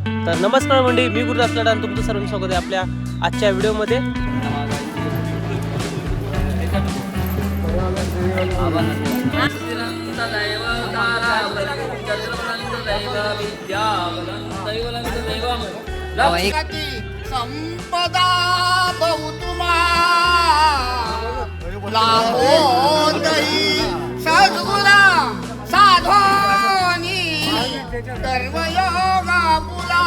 तर नमस्कार मंडळी, मी गुरुदास लाड आणि तुमचं सर्वांचं स्वागत आहे आपल्या आजच्या व्हिडिओमध्ये. संपदा बहुतुमा लाभोदयी सद्गुणा साधोनी कर्मयोगा पुला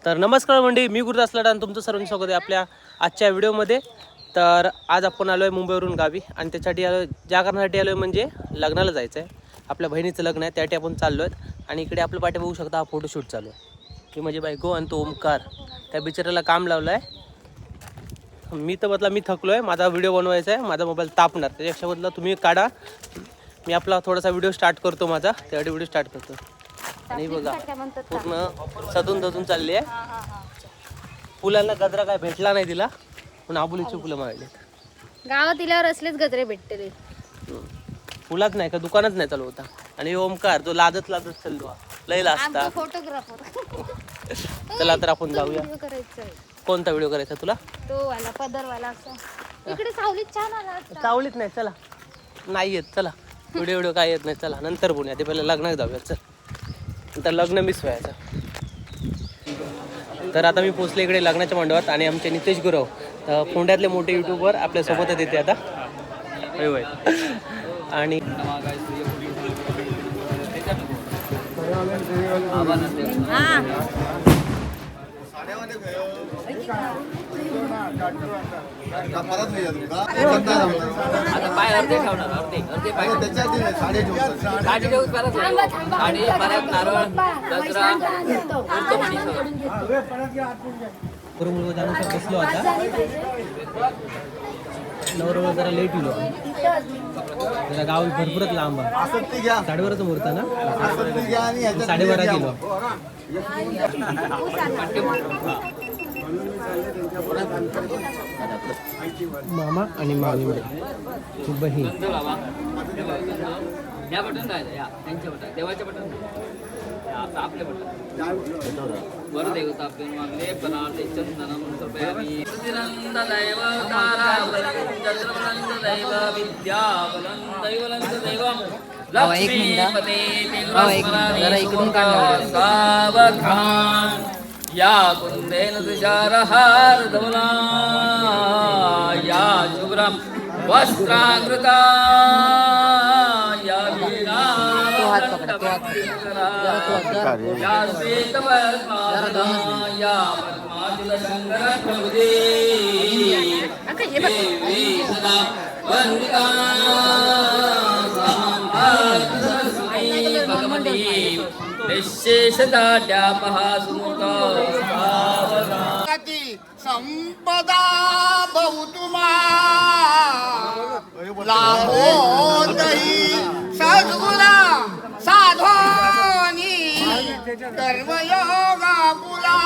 तर नमस्कार मंडळी, मी गुरुदास लाड आणि तुमचं सर्वांचं स्वागत आहे आपल्या आजच्या व्हिडिओमध्ये. तर आज आपण आलो आहे मुंबईवरून गावी आणि त्यासाठी आलो, ज्या कारणासाठी आलो आहे म्हणजे लग्नाला जायचं आहे. आपल्या बहिणीचं लग्न आहे, त्यासाठी आपण चाललो आहेत. आणि इकडे आपल्या पाठी बघू शकता, हा फोटोशूट चालू आहे. ही माझी बायको आणि तो ओमकार. त्या बिचाराला काम लावलं आहे. मी तर मी थकलो आहे, माझा व्हिडिओ बनवायचा आहे, माझा मोबाईल तापणार. त्याच्यापेक्षा बदला तुम्ही काढा, मी आपला थोडासा व्हिडिओ स्टार्ट करतो, माझा त्यासाठी व्हिडिओ स्टार्ट करतो. आणि बघा पूर्ण सदून चालली आहे. फुलांना गजरा काय भेटला नाही तिला, पण आबुलीची फुलं मागली. गावात दिल्यावर असलेच गजरे भेटते. फुलाच नाही का, दुकानच नाही चालू होता. आणि ओमकार जो लाजत चाललो लयला असता. फोटोग्राफर. चला तर आपण जाऊया. करायचं कोणता व्हिडिओ करायचा तुला? तो वाला पदरवाला असा. इकडे सावलीत छान आला. सावलीत नाही, चला नाही येत, चला व्हिडिओ काय येत नाही, चला नंतर बोलूया. ते पहिलं लग्नात जाऊया, चल नंतर लग्न मिस व्हायचं. तर आता मी पोचले इकडे लग्नाच्या मंडपात आणि आमचे नितेश गुरव फोंड्यातले मोठे युट्यूबर आपल्यासोबतच येते आता. आणि बसलो आता. नवरवळ जरा लेट येलो, जरा गाव भरपूरच लांब आहे. 12:30चा मुहूर्त ना, 12:30 गेलो. मामा आणि मामी बहीण. या बटन राहिलं, त्यांच्या बटन, देवाच्या बटन, आपले बटन वर देवता आपले मागले परार्थे चंदनम समर्पयामि. प्रतिनंद दैव ताराबलं चंद्रबलं दैव विद्याबलं दैवलं दैवम लक्ष्मीपते तिरुपती सावधान या कुंदेन तुषारहार धवला या शुभ्रम वस्त्राकृता या वीणा या श्वेतपद्मासना या पद्माचलशङ्करप्रभुदे देवी सदा वन्दिता सरस्वती भगवती निःशेषदाढ्यापहा सुमुखा संपदा बहुतुमा लाभोदयी सद्गुणा साधोनी कर्मयोगा पुला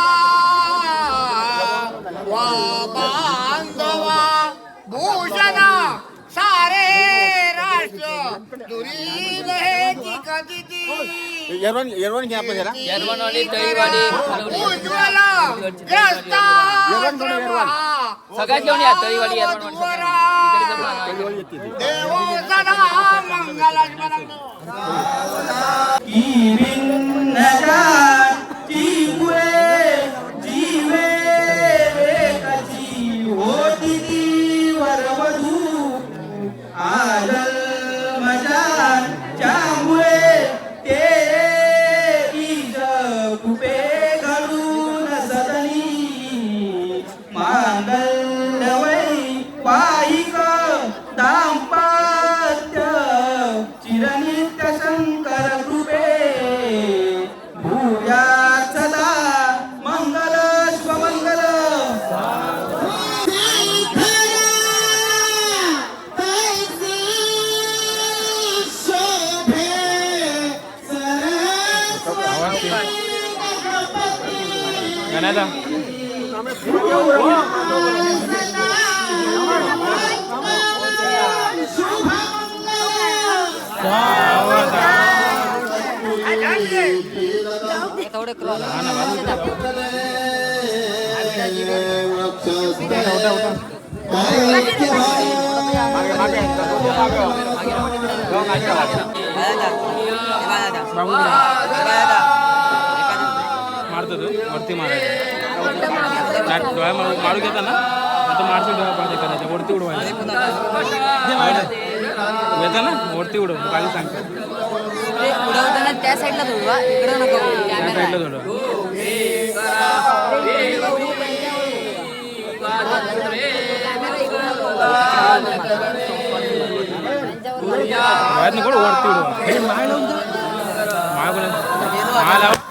वा बांधवा भूषणा सारे राष्ट्र दुरीन हे की कधी येरवण घ्या आपण जरा. येरवणवाडी तळीवाडी उज्ज्वला ग्रस्ता सगळ्यात घेऊन या. तळीवाडी येरवणवाडी देवो सदा मंगलाच कनाडा मारतो तू वरती मारायचं डोळ्या मारू घेता ना आता मारतो डोळ्या पाहिजे करायचं वरती उडवायचं येतं ना वरती उडव खाली सांगतो उडवताना त्या साईडला उडवा इकडं नको त्या साईडला थोडं डोळ्यात नको वरती उडवा माळ लावून